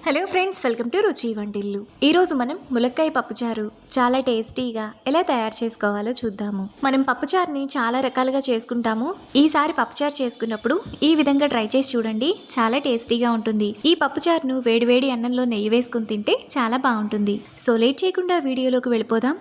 Hello friends, welcome to రుచి వంటిల్లు. ఈరోజు మనం ములక్కాయ పప్పుచారు చాలా టేస్టీగా ఎలా తయారు చేసుకోవాలో చూద్దాము. మనం పప్పుచారుని చాలా రకాలుగా చేసుకుంటాము. ఈసారి పప్పుచారు చేసుకున్నప్పుడు ఈ విధంగా ట్రై చేసి చూడండి, చాలా టేస్టీగా ఉంటుంది. ఈ పప్పుచారును వేడివేడి అన్నంలో నెయ్యి వేసుకుని తింటే చాలా బాగుంటుంది. సో లేట్ చేయకుండా వీడియోలోకి వెళ్ళిపోదాం.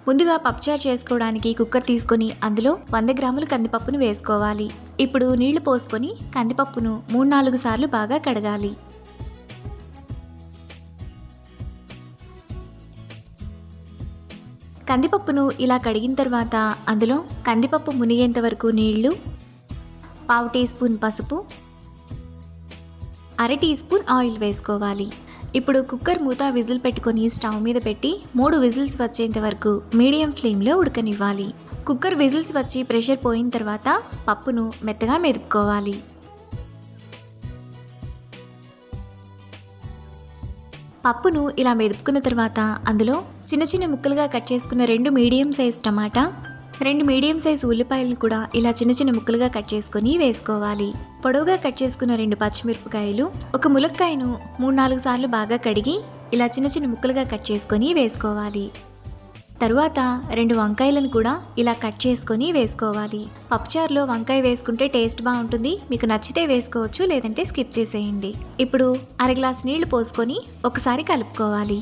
ముందుగా పప్పుచారు చేసుకోవడానికి కుక్కర్ తీసుకొని అందులో 100 గ్రాముల కందిపప్పును వేసుకోవాలి. ఇప్పుడు నీళ్లు పోసుకొని కందిపప్పును 3-4 సార్లు బాగా కడగాలి. కందిపప్పును ఇలా కడిగిన తర్వాత అందులో కందిపప్పు మునిగేంత వరకు నీళ్లు, 1/2 టీ స్పూన్ పసుపు, 1/2 టీ స్పూన్ ఆయిల్ వేసుకోవాలి. ఇప్పుడు కుక్కర్ మూత విజిల్ పెట్టుకొని స్టవ్ మీద పెట్టి 3 విజిల్స్ వచ్చేంత వరకు మీడియం ఫ్లేమ్లో ఉడకనివ్వాలి. కుక్కర్ విజిల్స్ వచ్చి ప్రెషర్ పోయిన తర్వాత పప్పును మెత్తగా మెదుపుకోవాలి. పప్పును ఇలా మెదుపుకున్న తర్వాత అందులో చిన్న చిన్న ముక్కలుగా కట్ చేసుకున్న 2 మీడియం సైజ్ టమాటా, 2 మీడియం సైజ్ ఉల్లిపాయలను కూడా ఇలా చిన్న చిన్న ముక్కలుగా కట్ చేసుకొని వేసుకోవాలి. పొడవుగా కట్ చేసుకున్న 2 పచ్చిమిరపకాయలు, ఒక ములక్కాయను 3-4 సార్లు బాగా కడిగి ఇలా చిన్న చిన్న ముక్కలుగా కట్ చేసుకొని వేసుకోవాలి. తరువాత 2 వంకాయలను కూడా ఇలా కట్ చేసుకొని వేసుకోవాలి. పప్పుచారులో వంకాయ వేసుకుంటే టేస్ట్ బాగుంటుంది. మీకు నచ్చితే వేసుకోవచ్చు, లేదంటే స్కిప్ చేసేయండి. ఇప్పుడు 1/2 గ్లాస్ నీళ్లు పోసుకొని ఒకసారి కలుపుకోవాలి.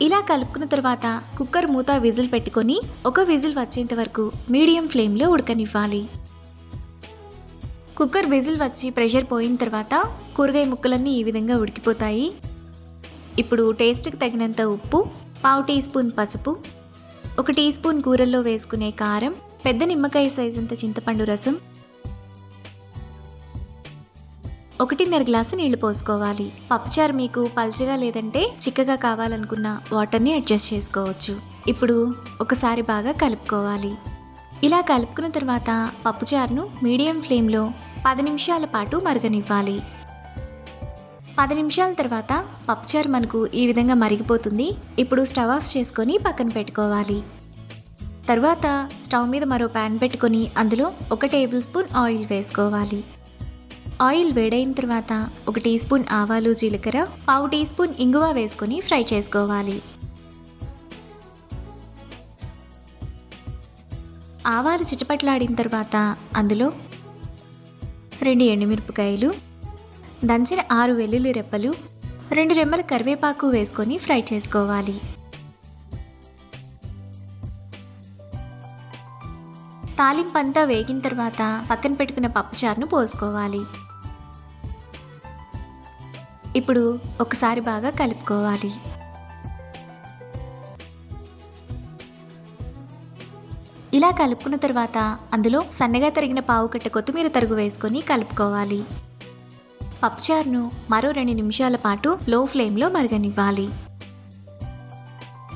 ఇలా కలుపుకున్న తర్వాత కుక్కర్ మూత విజిల్ పెట్టుకొని ఒక విజిల్ వచ్చేంత వరకు మీడియం ఫ్లేమ్లో ఉడకనివ్వాలి. కుక్కర్ విజిల్ వచ్చి ప్రెషర్ పోయిన తర్వాత కూరగాయ ముక్కలన్నీ ఈ విధంగా ఉడికిపోతాయి. ఇప్పుడు టేస్ట్కి తగినంత ఉప్పు, 1/2 టీ స్పూన్ పసుపు, 1 టీ స్పూన్ కూరల్లో వేసుకునే కారం, పెద్ద నిమ్మకాయ సైజ్ అంత చింతపండు రసం, 1.5 గ్లాసు నీళ్లు పోసుకోవాలి. పప్పుచారు మీకు పల్చగా లేదంటే చిక్కగా కావాలనుకున్న వాటర్ని అడ్జస్ట్ చేసుకోవచ్చు. ఇప్పుడు ఒకసారి బాగా కలుపుకోవాలి. ఇలా కలుపుకున్న తర్వాత పప్పుచారును మీడియం ఫ్లేమ్లో 10 నిమిషాల పాటు మరగనివ్వాలి. 10 నిమిషాల తర్వాత పప్పుచారు మనకు ఈ విధంగా మరిగిపోతుంది. ఇప్పుడు స్టవ్ ఆఫ్ చేసుకొని పక్కన పెట్టుకోవాలి. తర్వాత స్టవ్ మీద మరో ప్యాన్ పెట్టుకొని అందులో 1 టేబుల్ స్పూన్ ఆయిల్ వేసుకోవాలి. ఆయిల్ వేడైన తర్వాత 1 టీ స్పూన్ ఆవాలు, జీలకర్ర, 1/2 టీ స్పూన్ ఇంగువ వేసుకొని ఫ్రై చేసుకోవాలి. ఆవాలు చిటపట్లాడిన తర్వాత అందులో 2 ఎండుమిరపకాయలు, దంచిన 6 వెల్లుల్లి రెప్పలు, 2 రెమ్మల కరివేపాకు వేసుకొని ఫ్రై చేసుకోవాలి. తాలింపంతా వేగిన తర్వాత పక్కన పెట్టుకున్న పప్పుచారును పోసుకోవాలి. ఇప్పుడు ఒకసారి బాగా కలుపుకోవాలి. ఇలా కలుపుకున్న తర్వాత అందులో సన్నగా తరిగిన 1/4 కట్ట కొత్తిమీర తరుగు వేసుకొని కలుపుకోవాలి. పప్పుచారును మరో 2 నిమిషాల పాటు లో ఫ్లేమ్లో మరగనివ్వాలి.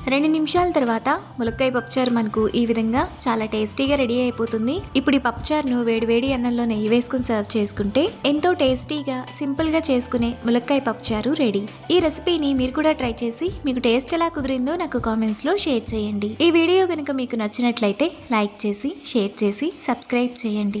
2 నిమిషాల తర్వాత ములక్కాయ పప్పుచారు మనకు ఈ విధంగా చాలా టేస్టీగా రెడీ అయిపోతుంది. ఇప్పుడు ఈ పప్పుచారును వేడివేడి అన్నంలో నెయ్యి వేసుకుని సర్వ్ చేసుకుంటే ఎంతో టేస్టీగా సింపుల్గా చేసుకునే ములక్కాయ పప్పుచారు రెడీ. ఈ రెసిపీని మీరు కూడా ట్రై చేసి మీకు టేస్ట్ ఎలా కుదిరిందో నాకు కామెంట్స్లో షేర్ చేయండి. ఈ వీడియో కనుక మీకు నచ్చినట్లయితే లైక్ చేసి, షేర్ చేసి, సబ్స్క్రైబ్ చేయండి.